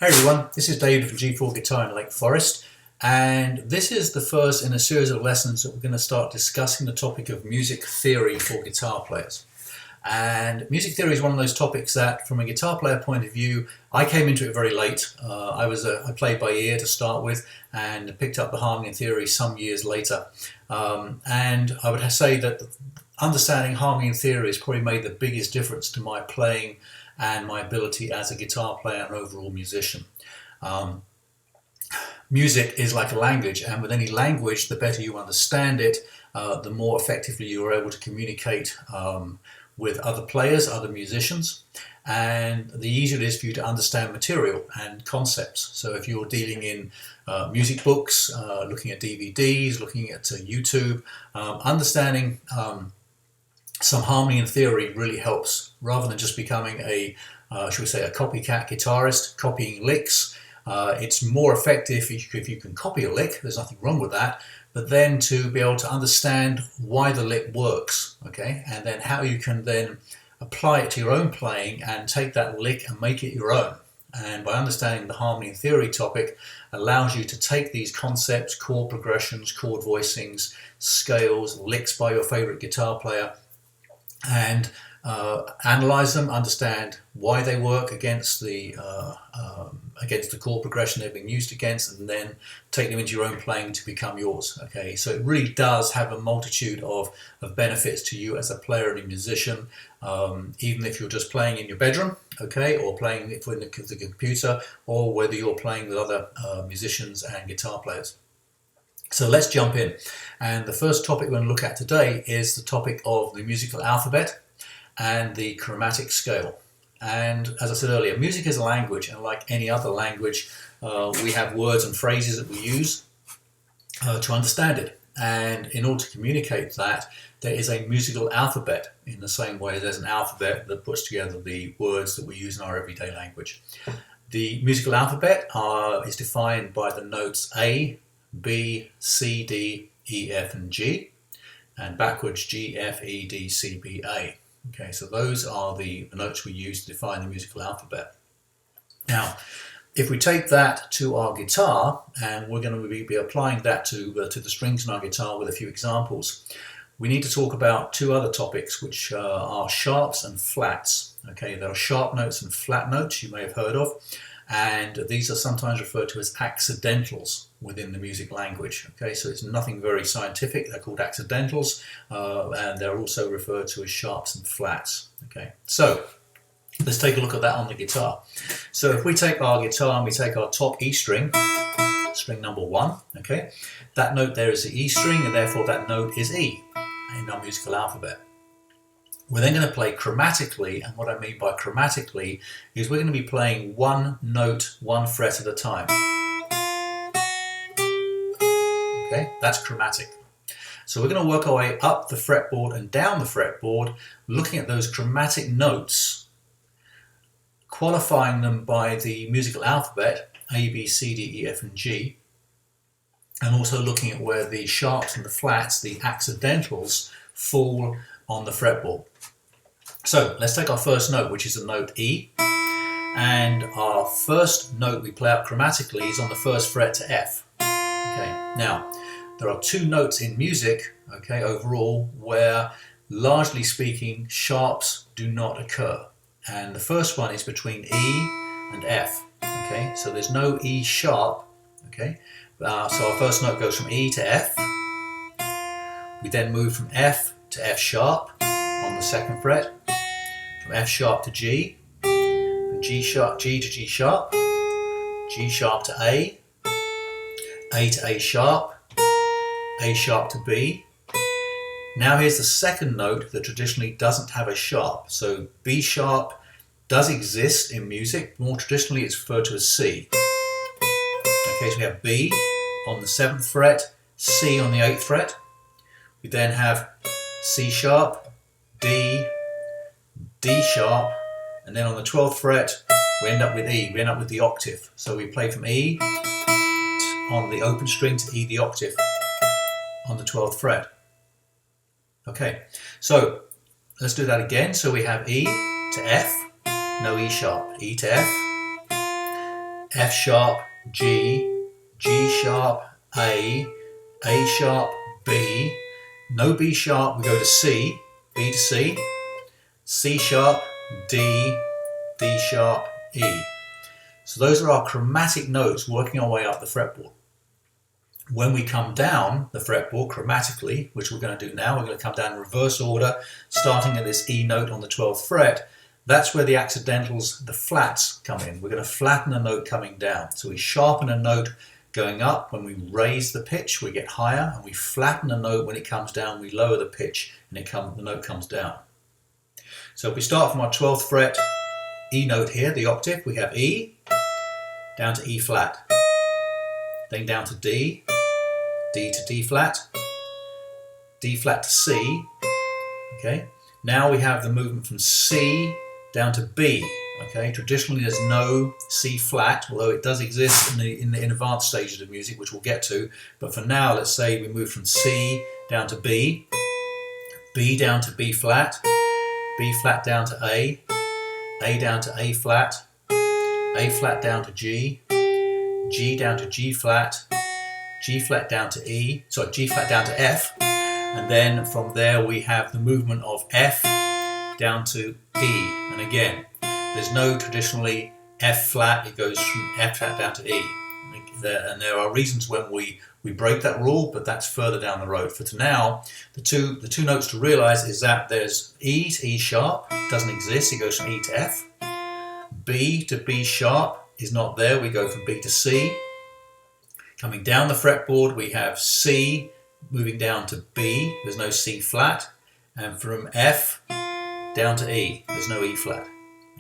Hey everyone, this is David from G4 Guitar in Lake Forest, and this is the first in a series of lessons that we're going to start discussing the topic of music theory for guitar players. And music theory is one of those topics that, from a guitar player point of view, I came into it very late. I played by ear to start with and picked up the harmony theory some years later. And I would say that understanding harmony and theory has probably made the biggest difference to my playing and my ability as a guitar player and overall musician. Music is like a language, and with any language, the better you understand it, the more effectively you are able to communicate with other players, other musicians, and the easier it is for you to understand material and concepts. So if you're dealing in music books, looking at DVDs, looking at YouTube, understanding some harmony and theory really helps, rather than just becoming a, should we say, a copycat guitarist, copying licks. It's more effective if you can copy a lick, there's nothing wrong with that, but then to be able to understand why the lick works, okay, and then how you can then apply it to your own playing and take that lick and make it your own. And by understanding the harmony and theory topic allows you to take these concepts, chord progressions, chord voicings, scales, licks by your favorite guitar player, and analyze them, understand why they work against the chord progression they've been used against, and then take them into your own playing to become yours. Okay, so it really does have a multitude of benefits to you as a player and a musician, even if you're just playing in your bedroom, okay, or playing it with the computer, or whether you're playing with other musicians and guitar players. So let's jump in. And the first topic we're going to look at today is the topic of the musical alphabet and the chromatic scale. And as I said earlier, music is a language, and like any other language, we have words and phrases that we use to understand it. And in order to communicate that, there is a musical alphabet, in the same way there's an alphabet that puts together the words that we use in our everyday language. The musical alphabet is defined by the notes A, B, C, D, E, F, and G, and backwards G, F, E, D, C, B, A. Okay, so those are the notes we use to define the musical alphabet. Now, if we take that to our guitar, and we're going to be applying that to the strings in our guitar with a few examples, we need to talk about two other topics, which are sharps and flats. Okay, there are sharp notes and flat notes you may have heard of, and these are sometimes referred to as accidentals within the music language. Okay, so it's nothing very scientific. They're called accidentals, and they're also referred to as sharps and flats. Okay, so let's take a look at that on the guitar. So if we take our guitar and we take our top E string, string number 1, okay, that note there is the E string, and therefore that note is E in our musical alphabet. We're then going to play chromatically, and what I mean by chromatically is we're going to be playing one note, one fret at a time. Okay, that's chromatic. So we're going to work our way up the fretboard and down the fretboard, looking at those chromatic notes, qualifying them by the musical alphabet, A, B, C, D, E, F, and G, and also looking at where the sharps and the flats, the accidentals, fall on the fretboard. So let's take our first note, which is the note E, and our first note we play out chromatically is on the first fret to F. Okay, now there are two notes in music, okay, overall, where largely speaking sharps do not occur, and the first one is between E and F. Okay, so there's no E sharp. Okay, so our first note goes from E to F. We then move from F to F sharp on the second fret, from F sharp to G, from G to G sharp, G sharp to A to A sharp to B. Now here's the second note that traditionally doesn't have a sharp. So B sharp does exist in music. More traditionally it's referred to as C. Okay, so we have B on the 7th fret, C on the 8th fret. We then have C sharp, D, D sharp, and then on the 12th fret we end up with E, we end up with the octave. So we play from E on the open string to E the octave on the 12th fret. Okay, so let's do that again. So we have E to F, no E sharp, E to F, F sharp, G, G sharp, A sharp, B, no B sharp, we go to C, B to C, C sharp, D, D sharp, E. So those are our chromatic notes working our way up the fretboard. When we come down the fretboard chromatically, which we're going to do now, we're going to come down in reverse order, starting at this E note on the 12th fret. That's where the accidentals, the flats, come in. We're going to flatten a note coming down. So we sharpen a note going up. When we raise the pitch, we get higher, and we flatten a note when it comes down. We lower the pitch, and the note comes down. So if we start from our 12th fret E note here, the octave, we have E, down to E flat, then down to D, D to D flat to C. Okay. Now we have the movement from C down to B. Okay. Traditionally, there's no C flat, although it does exist in the advanced stages of music, which we'll get to. But for now, let's say we move from C down to B, B down to B flat down to A down to A flat down to G down to G flat down to E, sorry, G flat down to F, and then from there we have the movement of F down to E. And again, there's no traditionally F flat, it goes from F flat down to E. And there are reasons when we break that rule, but that's further down the road. For now, the two notes to realize is that there's E to E sharp, doesn't exist, it goes from E to F. B to B sharp is not there, we go from B to C. Coming down the fretboard, we have C moving down to B, there's no C flat, and from F down to E, there's no E flat.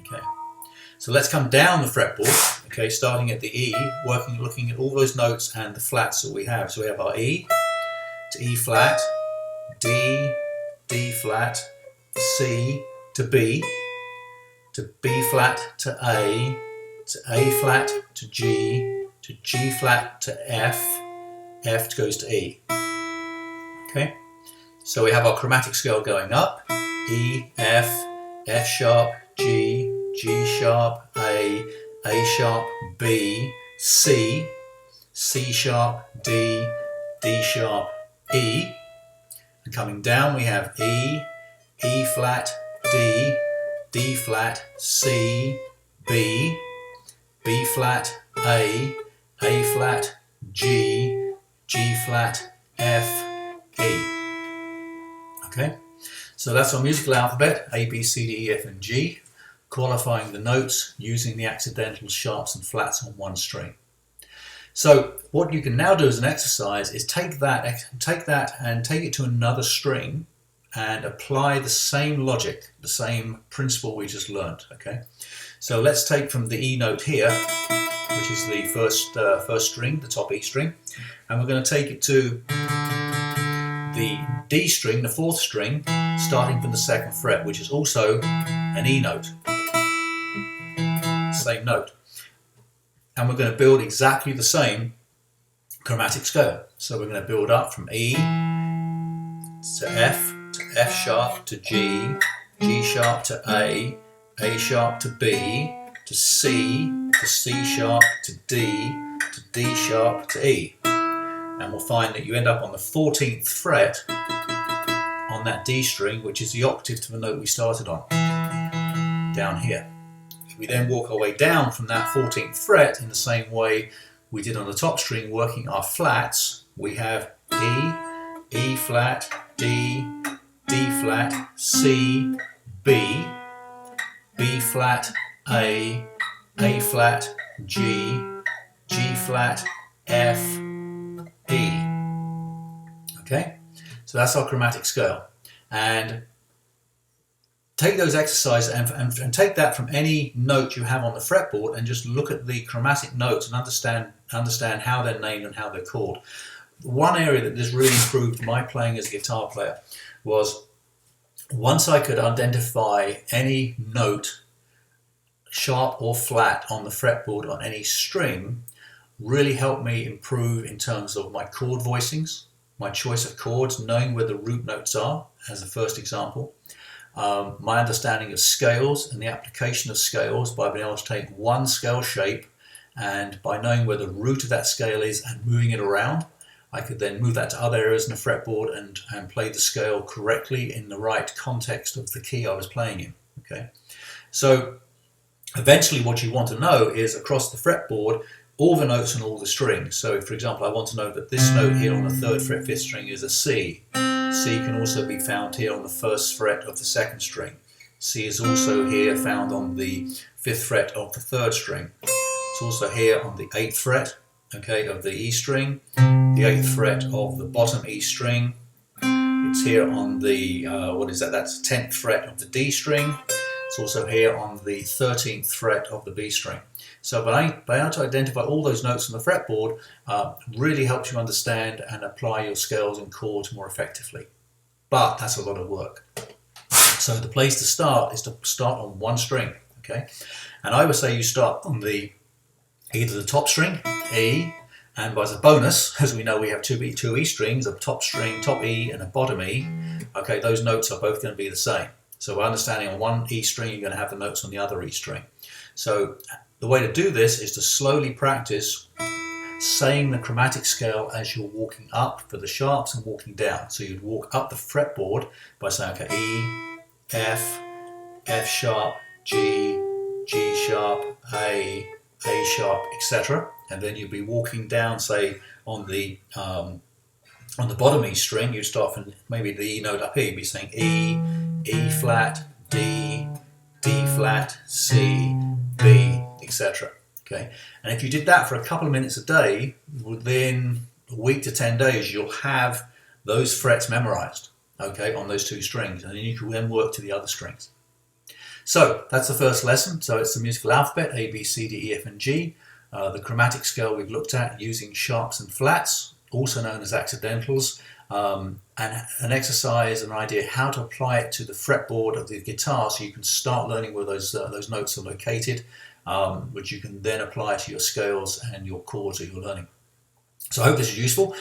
Okay. So let's come down the fretboard, okay, starting at the E, looking at all those notes and the flats that we have. So we have our E to E flat, D, D flat, C to B flat to A flat to G flat to F goes to E. Okay, so we have our chromatic scale going up, E, F, F sharp, G sharp, A sharp, B, C sharp, D sharp, E. And coming down we have E flat, D flat, C, B flat, A flat, G flat, F, E. Okay, so that's our musical alphabet, A, B, C, D, E, F, and G, qualifying the notes using the accidentals, sharps, and flats on one string. So what you can now do as an exercise is take that and take it to another string and apply the same logic, the same principle we just learned. Okay, so let's take from the E note here, which is the first string, the top E string, and we're going to take it to the D string, the fourth string, starting from the second fret, which is also an E note, same note, and we're going to build exactly the same chromatic scale. So we're going to build up from E to F sharp to G sharp to A sharp to B to C sharp to D sharp to E. And we'll find that you end up on the 14th fret on that D string, which is the octave to the note we started on, down here. If we then walk our way down from that 14th fret in the same way we did on the top string, working our flats, we have E flat, D flat, C, B flat, A flat, G flat, F, E. Okay, so that's our chromatic scale. And take those exercises and take that from any note you have on the fretboard and just look at the chromatic notes and understand how they're named and how they're called. One area that has really improved my playing as a guitar player was once I could identify any note, sharp or flat, on the fretboard on any string, really helped me improve in terms of my chord voicings, my choice of chords, knowing where the root notes are as a first example, my understanding of scales and the application of scales by being able to take one scale shape and by knowing where the root of that scale is and moving it around, I could then move that to other areas in the fretboard and play the scale correctly in the right context of the key I was playing in. Okay, so eventually what you want to know is across the fretboard all the notes and all the strings. So for example, I want to know that this note here on the 3rd fret 5th string is a C. C can also be found here on the 1st fret of the 2nd string. C is also here found on the 5th fret of the 3rd string. It's also here on the 8th fret, okay, of the E string, the 8th fret of the bottom E string. It's here on the, that's the 10th fret of the D string. It's also here on the 13th fret of the B string. So by able to identify all those notes on the fretboard really helps you understand and apply your scales and chords more effectively. But that's a lot of work. So the place to start is to start on one string, okay? And I would say you start on either the top string, E, and as a bonus, as we know we have two E strings, a top string, top E, and a bottom E. Okay, those notes are both going to be the same. So by understanding on one E string, you're going to have the notes on the other E string. So the way to do this is to slowly practice saying the chromatic scale as you're walking up for the sharps and walking down. So you'd walk up the fretboard by saying, okay, E, F, F sharp, G, G sharp, A sharp, etc. And then you'd be walking down, say, on the bottom E string, you'd start from maybe the E note up here, you'd be saying E, E flat, D, D flat, C, B, etc. Okay, and if you did that for a couple of minutes a day, within a week to 10 days, you'll have those frets memorized, okay, on those two strings, and then you can then work to the other strings. So that's the first lesson. So it's the musical alphabet, A, B, C, D, E, F, and G. The chromatic scale we've looked at using sharps and flats, also known as accidentals, and an exercise, an idea how to apply it to the fretboard of the guitar so you can start learning where those notes are located, which you can then apply to your scales and your chords that you're learning. So I hope this is useful.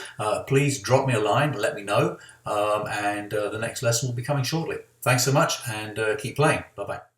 Please drop me a line, let me know, and the next lesson will be coming shortly. Thanks so much, and keep playing. Bye-bye.